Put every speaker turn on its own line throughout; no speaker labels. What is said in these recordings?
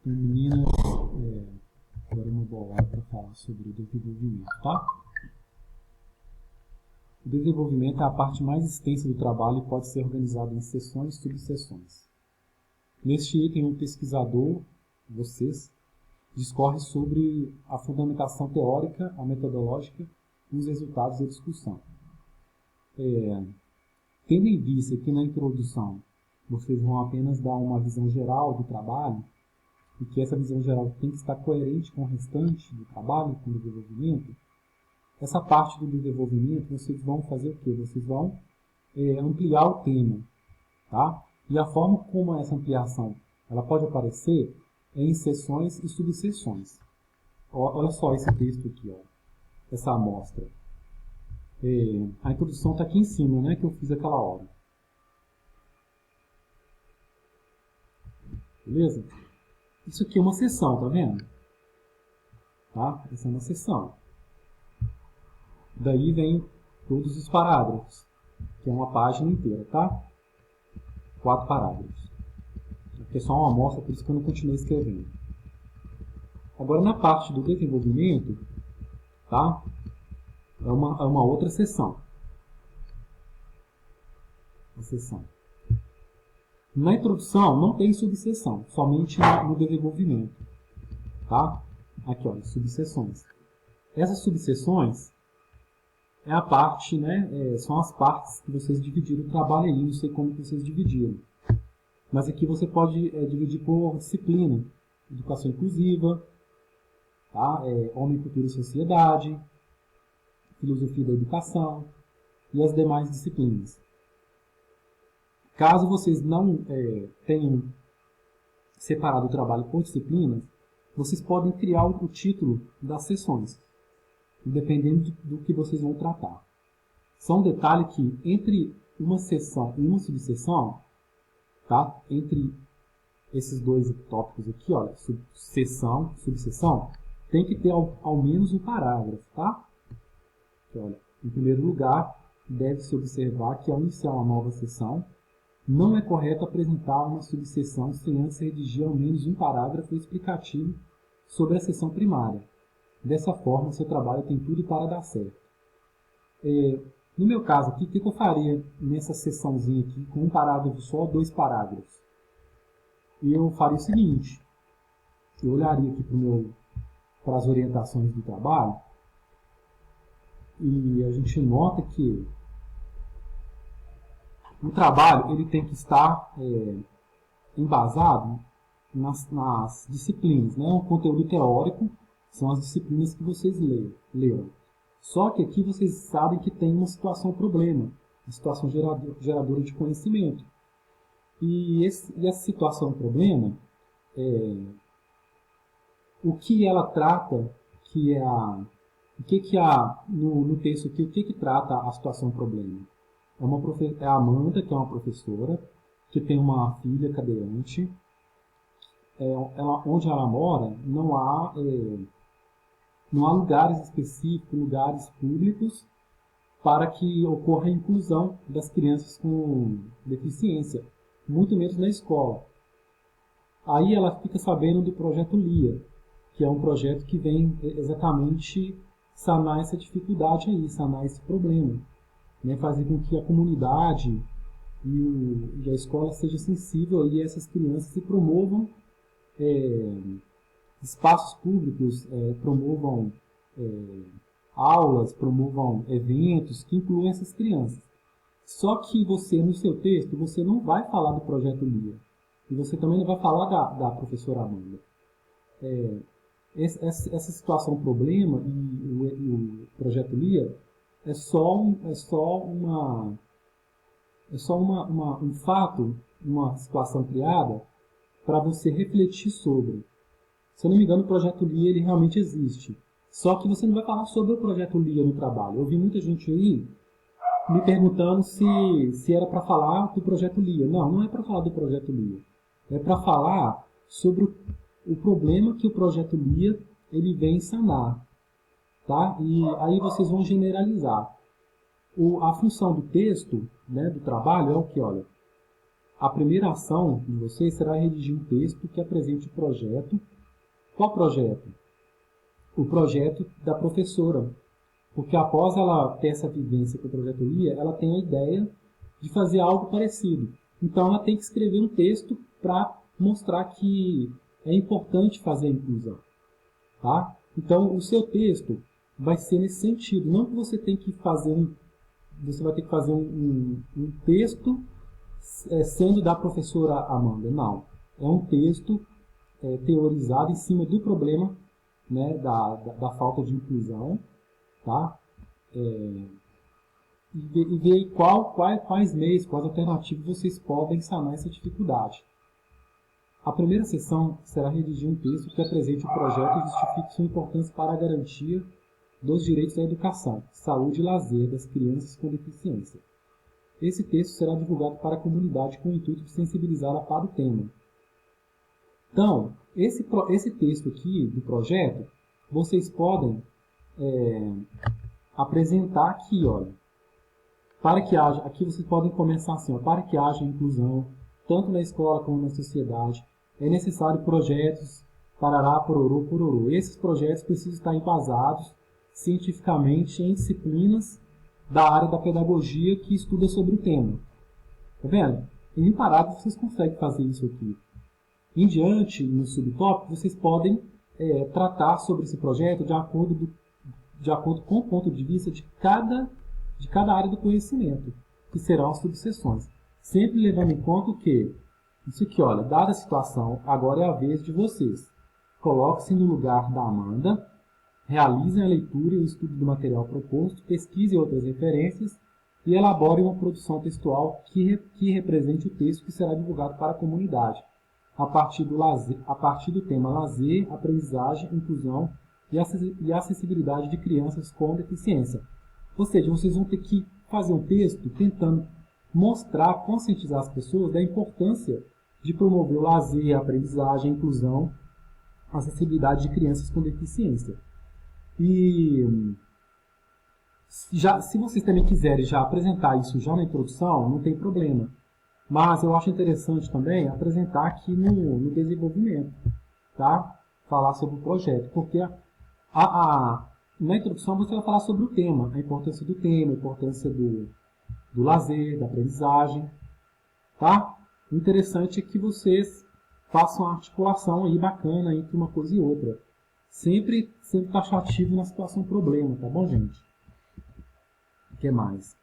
Então, meninas, agora é uma boa hora para falar sobre o desenvolvimento, tá? O desenvolvimento é a parte mais extensa do trabalho e pode ser organizado em seções e subseções. Neste item, um pesquisador, vocês, discorre sobre a fundamentação teórica, a metodológica e os resultados da discussão. Tendo em vista que na introdução vocês vão apenas dar uma visão geral do trabalho, e que essa visão geral tem que estar coerente com o restante do trabalho, com o desenvolvimento, essa parte do desenvolvimento vocês vão fazer o quê? Vocês vão ampliar o tema, tá? E a forma como essa ampliação ela pode aparecer é em seções e subseções. Olha só esse texto aqui, ó, essa amostra. A introdução está aqui em cima, né, que eu fiz aquela hora. Beleza? Isso aqui é uma seção, tá vendo? Tá? Essa é uma seção. Daí vem todos os parágrafos, que é uma página inteira, tá? 4 parágrafos. Aqui é só uma amostra, por isso que eu não continuei escrevendo. Agora, na parte do desenvolvimento, tá? É uma outra seção. A seção. Na introdução, não tem subseção, somente no desenvolvimento. Tá? Aqui, ó, subseções. Essas subseções é a parte, né? São as partes que vocês dividiram o trabalho aí, não sei como que vocês dividiram. Mas aqui você pode dividir por disciplina. Educação inclusiva, tá? Homem, cultura e sociedade, filosofia da educação e as demais disciplinas. Caso vocês não tenham separado o trabalho por disciplinas, vocês podem criar o título das sessões, dependendo do que vocês vão tratar. Só um detalhe que entre uma seção e uma subseção, tá? Entre esses dois tópicos aqui, olha, seção, subseção, tem que ter ao menos um parágrafo, tá? Aqui, olha, em primeiro lugar, deve-se observar que ao iniciar uma nova seção, não é correto apresentar uma subseção sem antes redigir ao menos um parágrafo explicativo sobre a seção primária. Dessa forma, seu trabalho tem tudo para dar certo. No meu caso aqui, o que eu faria nessa seçãozinha aqui, com um parágrafo só, 2 parágrafos? Eu faria o seguinte, eu olharia aqui para as orientações do trabalho, e a gente nota que o trabalho ele tem que estar embasado nas disciplinas, né? Um conteúdo teórico são as disciplinas que vocês leram. Só que aqui vocês sabem que tem uma situação problema, uma situação geradora de conhecimento. E essa situação problema, o que ela trata, que é no texto aqui, o que trata a situação problema? É a Amanda, que é uma professora, que tem uma filha cadeirante. Onde ela mora, não há lugares específicos, lugares públicos, para que ocorra a inclusão das crianças com deficiência, muito menos na escola. Aí ela fica sabendo do projeto LIA, que é um projeto que vem exatamente sanar essa dificuldade aí, sanar esse problema. Né, fazer com que a comunidade e a escola seja sensível a essas crianças e promovam espaços públicos, promovam aulas, promovam eventos que incluam essas crianças. Só que você, no seu texto, você não vai falar do projeto LIA. E você também não vai falar da professora Amanda. Essa situação problema e o projeto LIA é só um fato, uma situação criada para você refletir sobre. Se eu não me engano, o projeto LIA ele realmente existe. Só que você não vai falar sobre o projeto LIA no trabalho. Eu vi muita gente aí me perguntando se era para falar do projeto LIA. Não é para falar do projeto LIA. É para falar sobre o problema que o projeto LIA ele vem sanar. Tá? E aí vocês vão generalizar. A função do texto, né, do trabalho, é o que? Olha, a primeira ação de vocês será redigir um texto que apresente o projeto. Qual projeto? O projeto da professora. Porque após ela ter essa vivência com o projeto LIA, ela tem a ideia de fazer algo parecido. Então, ela tem que escrever um texto para mostrar que é importante fazer a inclusão. Tá? Então, o seu texto vai ser nesse sentido. Não que você tem que fazer você vai ter que fazer um texto sendo da professora Amanda. Não. É um texto teorizado em cima do problema, né, da falta de inclusão. Tá? E ver quais meios, quais alternativas vocês podem sanar essa dificuldade. A primeira sessão será redigir um texto que apresente o projeto e justifique sua importância para a garantia dos direitos à educação, saúde e lazer das crianças com deficiência. Esse texto será divulgado para a comunidade com o intuito de sensibilizá-la para o tema. Então, esse texto aqui do projeto, vocês podem apresentar aqui, olha, para que haja, aqui vocês podem começar assim, ó, para que haja inclusão, tanto na escola como na sociedade, é necessário projetos, parará, pororô, pororô. Esses projetos precisam estar embasados cientificamente em disciplinas da área da pedagogia que estuda sobre o tema. Tá vendo? Em um parágrafo vocês conseguem fazer isso aqui. Em diante, no subtópico, vocês podem tratar sobre esse projeto de acordo com o ponto de vista de cada área do conhecimento, que serão as subseções. Sempre levando em conta o que? Isso aqui, olha, dada a situação, agora é a vez de vocês. Coloquem-se no lugar da Amanda, realizem a leitura e o estudo do material proposto, pesquisem outras referências e elaborem uma produção textual que represente o texto que será divulgado para a comunidade, a partir do tema lazer, aprendizagem, inclusão e acessibilidade de crianças com deficiência. Ou seja, vocês vão ter que fazer um texto tentando mostrar, conscientizar as pessoas da importância de promover o lazer, a aprendizagem, a inclusão, a acessibilidade de crianças com deficiência. E se vocês também quiserem já apresentar isso já na introdução, não tem problema. Mas eu acho interessante também apresentar aqui no desenvolvimento, tá? Falar sobre o projeto, porque na introdução você vai falar sobre o tema, a importância do tema, a importância do lazer, da aprendizagem, tá? O interessante é que vocês façam uma articulação aí bacana entre uma coisa e outra. Sempre taxativo na situação problema, tá bom, gente? O que mais?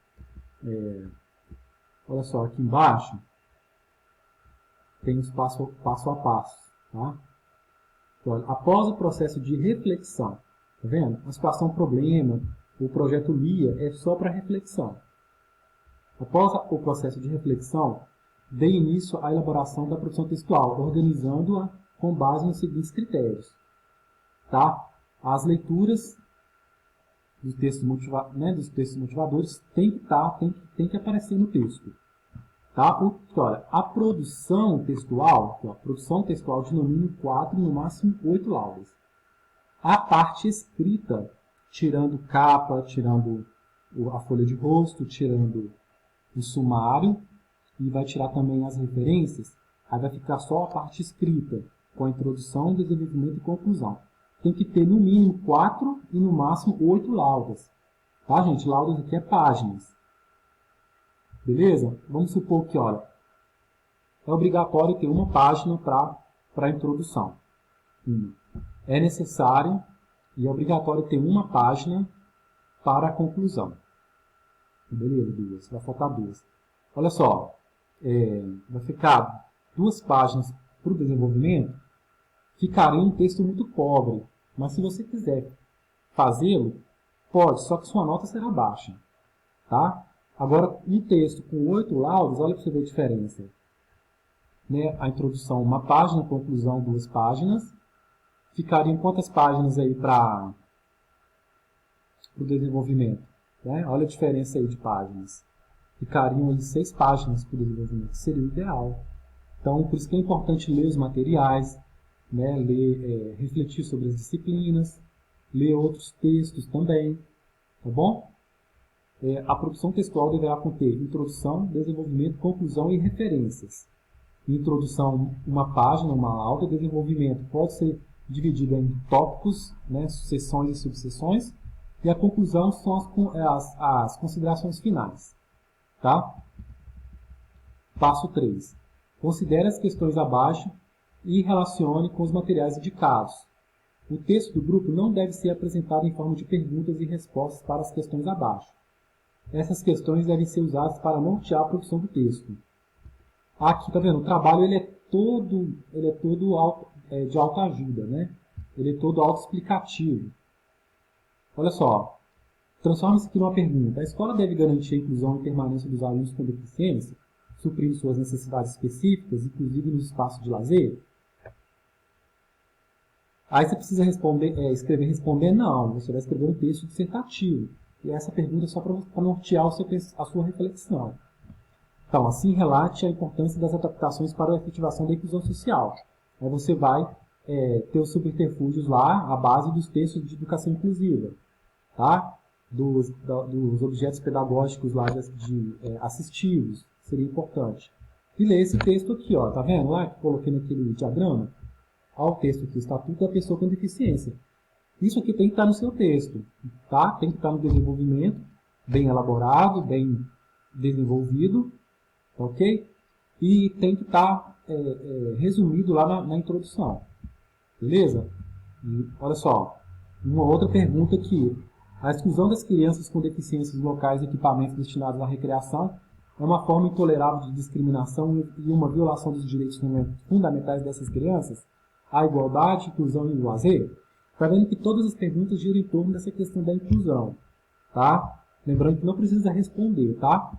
Olha só, aqui embaixo tem os passo a passo, tá? Então, após o processo de reflexão, tá vendo? A situação problema, o projeto LIA é só para reflexão. Após o processo de reflexão, dê início à elaboração da produção textual, organizando-a com base nos seguintes critérios. Tá? As leituras dos textos motivadores tem que aparecer no texto. Tá? Olha, a produção textual, produção textual de no mínimo 4 e no máximo 8 laudas. A parte escrita, tirando capa, tirando a folha de rosto, tirando o sumário, e vai tirar também as referências, aí vai ficar só a parte escrita, com a introdução, desenvolvimento e conclusão. Tem que ter no mínimo 4 e no máximo 8 laudas. Tá, gente? Laudas aqui é páginas. Beleza? Vamos supor que, olha, é obrigatório ter uma página para a introdução. É necessário e é obrigatório ter uma página para a conclusão. Beleza, 2. Vai faltar 2. Olha só, vai ficar 2 páginas para o desenvolvimento, ficaria um texto muito pobre. Mas se você quiser fazê-lo, pode, só que sua nota será baixa. Tá? Agora, um texto com 8 laudas, olha para você ver a diferença. Né? A introdução, 1 página, a conclusão, 2 páginas. Ficariam quantas páginas aí para o desenvolvimento? Né? Olha a diferença aí de páginas. Ficariam aí 6 páginas para o desenvolvimento, que seria o ideal. Então, por isso que é importante ler os materiais, né? Refletir sobre as disciplinas, ler outros textos também, tá bom? A produção textual deverá conter introdução, desenvolvimento, conclusão e referências. Introdução, uma página, uma aula. Desenvolvimento pode ser dividido em tópicos, né, seções e subseções. E a conclusão são as considerações finais. Tá? Passo 3. Considere as questões abaixo e relacione com os materiais indicados. O texto do grupo não deve ser apresentado em forma de perguntas e respostas para as questões abaixo. Essas questões devem ser usadas para nortear a produção do texto. Aqui, tá vendo? O trabalho ele é todo de autoajuda, né? Ele é todo autoexplicativo. Olha só, transforma isso aqui numa pergunta. A escola deve garantir a inclusão e permanência dos alunos com deficiência, suprindo suas necessidades específicas, inclusive no espaço de lazer? Aí você precisa escrever responder não. Você vai escrever um texto dissertativo. E essa pergunta é só para nortear a sua reflexão. Então, assim, relate a importância das adaptações para a efetivação da inclusão social. Aí você vai ter os subterfúgios lá, a base dos textos de educação inclusiva. Tá? Dos objetos pedagógicos lá assistivos. Seria importante. E ler esse texto aqui, ó. Tá vendo lá que coloquei naquele diagrama? Olha o texto aqui, Estatuto da Pessoa com Deficiência. Isso aqui tem que estar no seu texto, tá? Tem que estar no desenvolvimento, bem elaborado, bem desenvolvido, ok? E tem que estar resumido lá na introdução, beleza? E olha só, uma outra pergunta aqui. A exclusão das crianças com deficiências locais e equipamentos destinados à recreação é uma forma intolerável de discriminação e uma violação dos direitos fundamentais dessas crianças? A igualdade, inclusão e o lazer? Está vendo que todas as perguntas giram em torno dessa questão da inclusão, tá? Lembrando que não precisa responder, tá?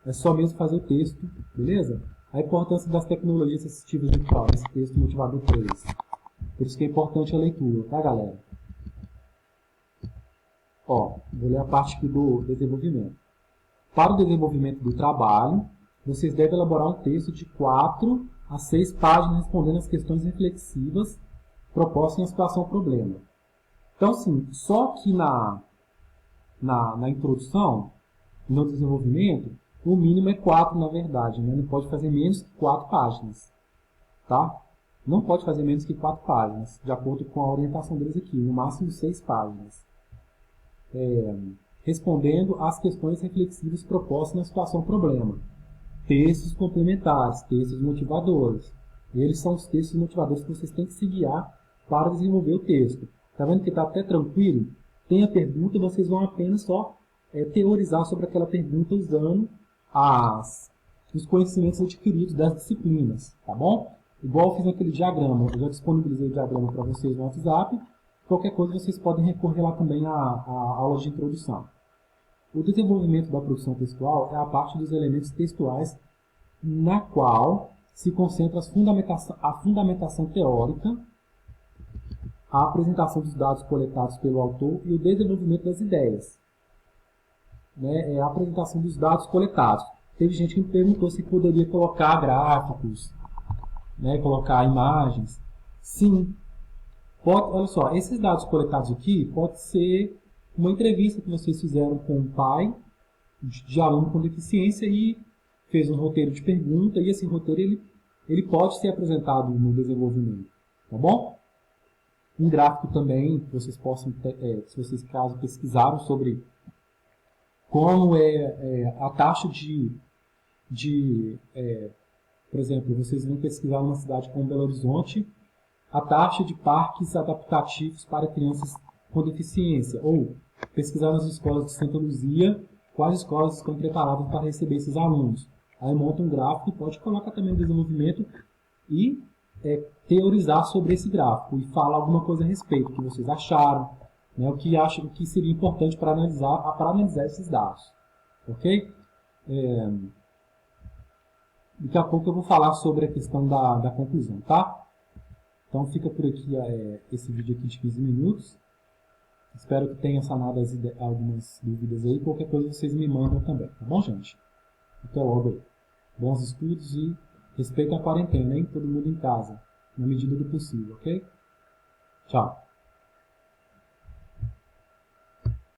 É só mesmo fazer o texto, beleza? A importância das tecnologias assistivas virtuais, esse texto motivador 3. Por isso que é importante a leitura, tá, galera? Ó, vou ler a parte aqui do desenvolvimento. Para o desenvolvimento do trabalho, vocês devem elaborar um texto de 4 a 6 páginas respondendo as questões reflexivas propostas em situação problema. Então, sim, só que na introdução, no desenvolvimento, o mínimo é 4, na verdade, né? Não pode fazer menos que 4 páginas. Tá? Não pode fazer menos que 4 páginas, de acordo com a orientação deles aqui, no máximo 6 páginas. Respondendo às questões reflexivas propostas na situação problema. Textos complementares, textos motivadores. Eles são os textos motivadores que vocês têm que se guiar para desenvolver o texto. Está vendo que está até tranquilo? Tem a pergunta e vocês vão apenas só teorizar sobre aquela pergunta usando os conhecimentos adquiridos das disciplinas. Tá bom? Igual eu fiz naquele diagrama. Eu já disponibilizei o diagrama para vocês no WhatsApp. Qualquer coisa vocês podem recorrer lá também à aula de introdução. O desenvolvimento da produção textual é a parte dos elementos textuais na qual se concentra a fundamentação teórica, a apresentação dos dados coletados pelo autor e o desenvolvimento das ideias. É a apresentação dos dados coletados. Teve gente que me perguntou se poderia colocar gráficos, né, colocar imagens. Sim. Olha só, esses dados coletados aqui pode ser uma entrevista que vocês fizeram com um pai de aluno com deficiência e fez um roteiro de pergunta, e esse roteiro ele pode ser apresentado no desenvolvimento, tá bom? Um gráfico também, que vocês possam, se vocês caso pesquisaram sobre como a taxa por exemplo, vocês vão pesquisar numa cidade como Belo Horizonte, a taxa de parques adaptativos para crianças com deficiência, ou pesquisar nas escolas de Santa Luzia quais escolas estão preparadas para receber esses alunos. Aí monta um gráfico e pode colocar também no desenvolvimento e teorizar sobre esse gráfico e falar alguma coisa a respeito, o que vocês acharam, né, o que seria importante para analisar esses dados. Ok? Daqui a pouco eu vou falar sobre a questão da conclusão, tá? Então fica por aqui esse vídeo aqui de 15 minutos. Espero que tenha sanado algumas dúvidas aí. Qualquer coisa vocês me mandam também, tá bom, gente? Até logo aí. Bons estudos e respeito à quarentena, hein? Todo mundo em casa, na medida do possível, ok? Tchau.